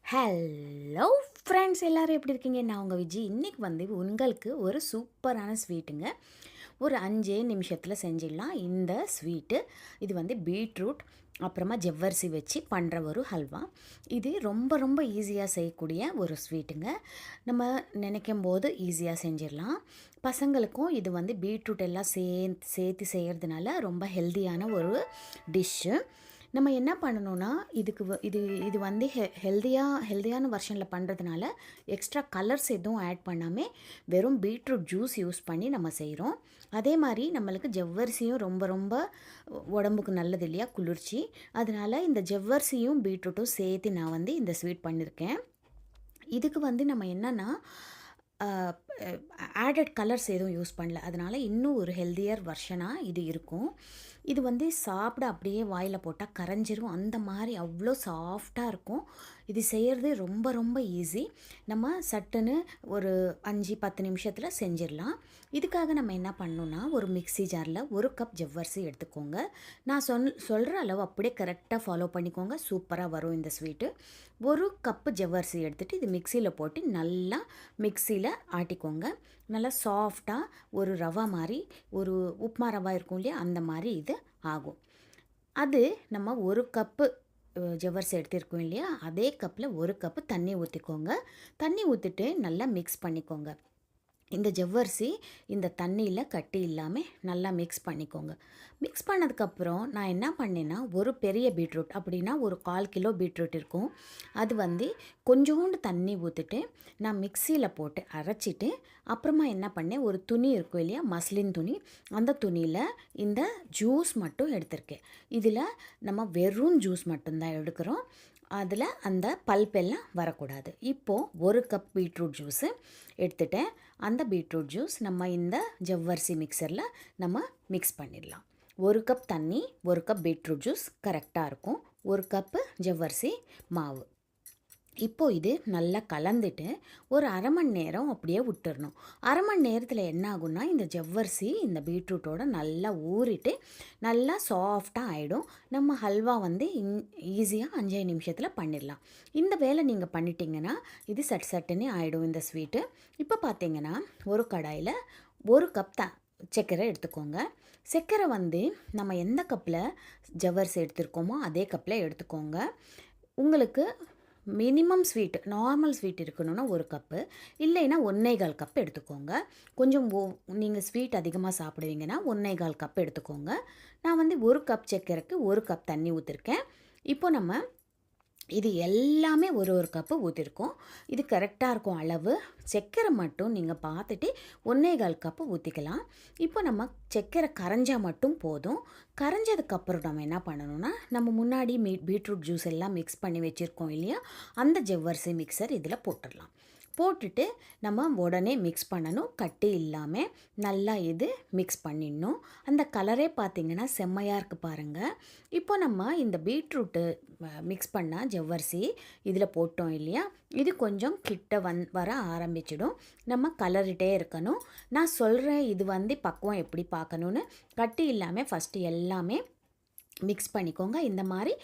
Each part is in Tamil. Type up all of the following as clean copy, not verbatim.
ஹலோ ஃப்ரெண்ட்ஸ், எல்லோரும் எப்படி இருக்கீங்க? நான் உங்கள் விஜய். இன்றைக்கி உங்களுக்கு ஒரு சூப்பரான ஸ்வீட்டுங்க. ஒரு 5 நிமிஷத்தில் செஞ்சிடலாம் இந்த ஸ்வீட்டு. இது பீட்ரூட் அப்புறமா ஜவ்வரிசி வச்சு பண்ணுற ஒரு ஹல்வா. இது ரொம்ப ரொம்ப ஈஸியாக செய்யக்கூடிய ஒரு ஸ்வீட்டுங்க. நம்ம நினைக்கும் போது ஈஸியாக செஞ்சிடலாம். பசங்களுக்கும் இது பீட்ரூட் எல்லாம் சேர்த்து செய்கிறதுனால ரொம்ப ஹெல்த்தியான ஒரு டிஷ்ஷு. நம்ம என்ன பண்ணணும்னா, இதுக்கு இது இது வந்து ஹெல்தியான வெர்ஷனில் பண்ணுறதுனால எக்ஸ்ட்ரா கலர்ஸ் எதுவும் ஆட் பண்ணாமல் வெறும் பீட்ரூட் ஜூஸ் யூஸ் பண்ணி நம்ம செய்கிறோம். அதே மாதிரி நம்மளுக்கு ஜவ்வரிசியும் ரொம்ப ரொம்ப உடம்புக்கு நல்லது இல்லையா, குளிர்ச்சி. அதனால் இந்த ஜவ்வரிசியும் பீட்ரூட்டும் சேர்த்து நான் இந்த ஸ்வீட் பண்ணியிருக்கேன். இதுக்கு நம்ம என்னென்னா ஆடட் கலர்ஸ் எதுவும் யூஸ் பண்ணல. அதனால் இன்னும் ஒரு ஹெல்தியர் வெர்ஷனாக இது இருக்கும். இது சாப்பிட அப்படியே வாயில் போட்டால் கரைஞ்சிரும். அந்த மாதிரி அவ்வளோ சாஃப்டாக இருக்கும். இது செய்கிறது ரொம்ப ரொம்ப ஈஸி. நம்ம சட்டுன்னு ஒரு 5-10 நிமிஷத்தில் செஞ்சிடலாம். இதுக்காக நம்ம என்ன பண்ணணுன்னா, ஒரு மிக்ஸி ஜாரில் 1 கப் ஜவ்வரிசி எடுத்துக்கோங்க. நான் சொல்கிற அளவு அப்படியே கரெக்டாக ஃபாலோ பண்ணிக்கோங்க. சூப்பராக வரும் இந்த ஸ்வீட்டு. 1 கப்பு ஜவ்வரிசி எடுத்துகிட்டு இது மிக்சியில் போட்டு நல்லா மிக்சியில் ஆட்டிக்கோங்க. நல்லா சாஃப்டாக ஒரு ரவா மாதிரி, ஒரு உப்புமா ரவா இருக்கும் இல்லையா, அந்த மாதிரி இது ஆகும். அது நம்ம 1 கப்பு ஜவ்வரிசி எடுத்துருக்கோம் இல்லையா, அதே கப்பில் 1 கப்பு தண்ணி ஊற்றிக்கோங்க. தண்ணி ஊற்றிட்டு நல்லா மிக்ஸ் பண்ணிக்கோங்க. இந்த ஜவ்வரிசி இந்த தண்ணியில் கட்டி இல்லாமல் நல்லா மிக்ஸ் பண்ணிக்கோங்க. மிக்ஸ் பண்ணதுக்கப்புறம் நான் என்ன பண்ணேன்னா, ஒரு பெரிய பீட்ரூட், அப்படின்னா ஒரு 1/4 கிலோ பீட்ரூட் இருக்கும். அது கொஞ்சோண்டு தண்ணி ஊற்றிட்டு நான் மிக்சியில் போட்டு அரைச்சிட்டு, அப்புறமா என்ன பண்ணேன், ஒரு துணி இருக்கும் இல்லையா, மஸ்லின் துணி, அந்த துணியில் இந்த ஜூஸ் மட்டும் எடுத்திருக்கேன். இதில் நம்ம வெறும் ஜூஸ் மட்டும்தான் எடுக்கிறோம். அதில் அந்த பல்பெல்லாம் வரக்கூடாது. இப்போது 1 கப் பீட்ரூட் ஜூஸு எடுத்துட்டேன். அந்த பீட்ரூட் ஜூஸ் நம்ம இந்த ஜவ்வரிசி மிக்சரில் நம்ம மிக்ஸ் பண்ணிடலாம். 1 கப் தண்ணி, 1 கப் பீட்ரூட் ஜூஸ் கரெக்டாக இருக்கும். 1 கப்பு ஜவ்வரிசி மாவு. இப்போது இது நல்லா கலந்துட்டு ஒரு 1/2 மணி நேரம் அப்படியே விட்டுறணும். 1/2 மணி நேரத்தில் என்ன ஆகும்னா, இந்த ஜவ்வரிசி இந்த பீட்ரூட்டோட நல்லா ஊறிட்டு நல்லா சாஃப்டாக ஆகிடும். நம்ம ஹல்வா ஈஸியாக 5 நிமிஷத்தில் பண்ணிடலாம். இந்த வேலை நீங்கள் பண்ணிட்டீங்கன்னா இது சட்டுன்னு ஆகிடும் இந்த ஸ்வீட்டு. இப்போ பார்த்தீங்கன்னா, ஒரு கடாயில் 1 கப் சர்க்கரை எடுத்துக்கோங்க. சர்க்கரை நம்ம எந்த கப்பில் ஜவ்வரிசி எடுத்துருக்கோமோ அதே கப்பில் எடுத்துக்கோங்க. உங்களுக்கு மினிமம் ஸ்வீட், நார்மல் ஸ்வீட் இருக்கணும்னா 1 கப்பு, இல்லைன்னா 1 1/4 கப் எடுத்துக்கோங்க. கொஞ்சம் நீங்கள் ஸ்வீட் அதிகமாக சாப்பிடுவீங்கன்னா 1 1/4 கப் எடுத்துக்கோங்க. நான் 1 கப் சர்க்கரைக்கு 1 கப் தண்ணி ஊற்றிருக்கேன். இப்போ நம்ம இது எல்லாமே ஒரு கப்பு ஊற்றிருக்கோம். இது கரெக்டாக இருக்கும் அளவு. சர்க்கரை மட்டும் நீங்கள் பார்த்துட்டு 1 1/4 கப்பு ஊற்றிக்கலாம். இப்போ நம்ம சர்க்கரை கரைஞ்சால் மட்டும் போதும். கரைஞ்சதுக்கப்புறம் நம்ம என்ன பண்ணணும்னா, நம்ம முன்னாடி பீட்ரூட் ஜூஸ் எல்லாம் மிக்ஸ் பண்ணி வச்சுருக்கோம் இல்லையா, அந்த ஜவ்வரிசி மிக்சர் இதில் போட்டுடலாம். போட்டுட்டு நம்ம உடனே மிக்ஸ் பண்ணணும். கட்டி இல்லாமல் நல்லா இது மிக்ஸ் பண்ணிடணும். அந்த கலரே பார்த்திங்கன்னா செம்மையாக இருக்குது பாருங்கள். இப்போ நம்ம இந்த பீட்ரூட்டு மிக்ஸ் பண்ணால் ஜவ்வரிசி இதில் போட்டோம் இல்லையா, இது கொஞ்சம் கிட்ட வர ஆரம்பிச்சிடும். நம்ம கலரிட்டே இருக்கணும். நான் சொல்கிறேன் இது பக்குவம் எப்படி பார்க்கணுன்னு. கட்டி இல்லாமல் ஃபஸ்ட்டு எல்லாமே மிக்ஸ் பண்ணிக்கோங்க. இந்த மாதிரி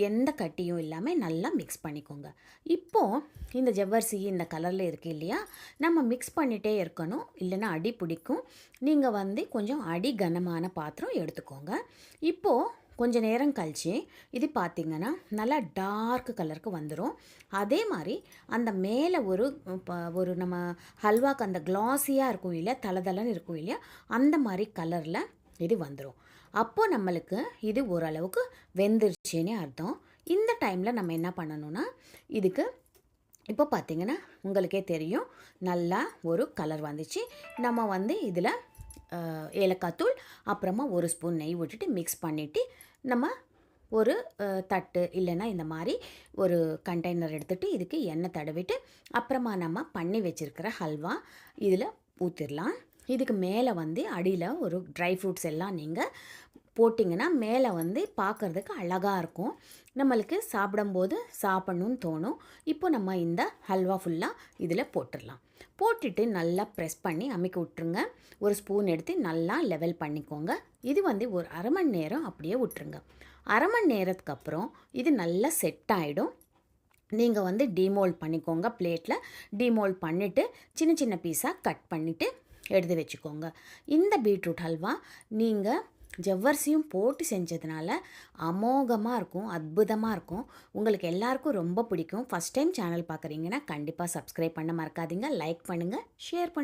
எந்த கட்டியும் இல்லாமல் நல்லா மிக்ஸ் பண்ணிக்கோங்க. இப்போது இந்த ஜவ்வரிசி இந்த கலரில் இருக்குது இல்லையா, நம்ம மிக்ஸ் பண்ணிகிட்டே இருக்கணும், இல்லைன்னா அடி பிடிக்கும். நீங்கள் கொஞ்சம் அடி கனமான பாத்திரம் எடுத்துக்கோங்க. இப்போது கொஞ்சம் நேரம் கழித்து இது பார்த்திங்கன்னா நல்லா டார்க் கலருக்கு வந்துடும். அதே மாதிரி அந்த மேலே ஒரு நம்ம ஹல்வாக்கு அந்த கிளாஸியாக இருக்கும் இல்லையா, தளதளன்னு இருக்கும் இல்லையா, அந்த மாதிரி கலரில் இது வந்துடும். அப்போது நம்மளுக்கு இது ஓரளவுக்கு வெந்துருச்சுன்னே அர்த்தம். இந்த டைமில் நம்ம என்ன பண்ணணும்னா, இதுக்கு இப்போ பார்த்திங்கன்னா உங்களுக்கே தெரியும், நல்லா ஒரு கலர் வந்துச்சு. நம்ம இதில் ஏலக்காய் தூள், அப்புறமா 1 ஸ்பூன் நெய் விட்டுட்டு மிக்ஸ் பண்ணிவிட்டு நம்ம ஒரு தட்டு இல்லைன்னா இந்த மாதிரி ஒரு கண்டெய்னர் எடுத்துகிட்டு இதுக்கு எண்ணெய் தடவிட்டு அப்புறமா நம்ம பண்ணி வச்சுருக்கிற ஹல்வா இதில் ஊற்றிடலாம். இதுக்கு மேலே அடியில் ஒரு ட்ரை ஃப்ரூட்ஸ் எல்லாம் நீங்கள் போட்டிங்கன்னா மேலே பார்க்குறதுக்கு அழகாக இருக்கும். நம்மளுக்கு சாப்பிடும்போது சாப்பிட்ணுன்னு தோணும். இப்போ நம்ம இந்த ஹல்வா ஃபுல்லாக இதில் போட்டுடலாம். போட்டுட்டு நல்லா ப்ரெஸ் பண்ணி அமுக்கி விட்ருங்க. ஒரு ஸ்பூன் எடுத்து நல்லா லெவல் பண்ணிக்கோங்க. இது ஒரு 1/2 மணி நேரம் அப்படியே விட்டுருங்க. 1/2 மணி நேரத்துக்கு அப்புறம் இது நல்லா செட் ஆகிடும். நீங்கள் வந்து டீமோல்ட் பண்ணிக்கோங்க பிளேட்டில். டீமோல்ட் பண்ணிவிட்டு சின்ன சின்ன பீஸாக கட் பண்ணிவிட்டு எடுத்து வச்சுக்கோங்க. இந்த பீட்ரூட் ஹல்வா நீங்கள் ஜவ்வரிசியும் போட்டு செஞ்சதுனால அமோகமாக இருக்கும், அற்புதமாக இருக்கும். உங்களுக்கு எல்லாருக்கும் ரொம்ப பிடிக்கும். ஃபஸ்ட் டைம் சேனல் பார்க்குறீங்கன்னா கண்டிப்பாக சப்ஸ்கிரைப் பண்ண மறக்காதீங்க. லைக் பண்ணுங்கள், ஷேர் பண்ணுங்கள்.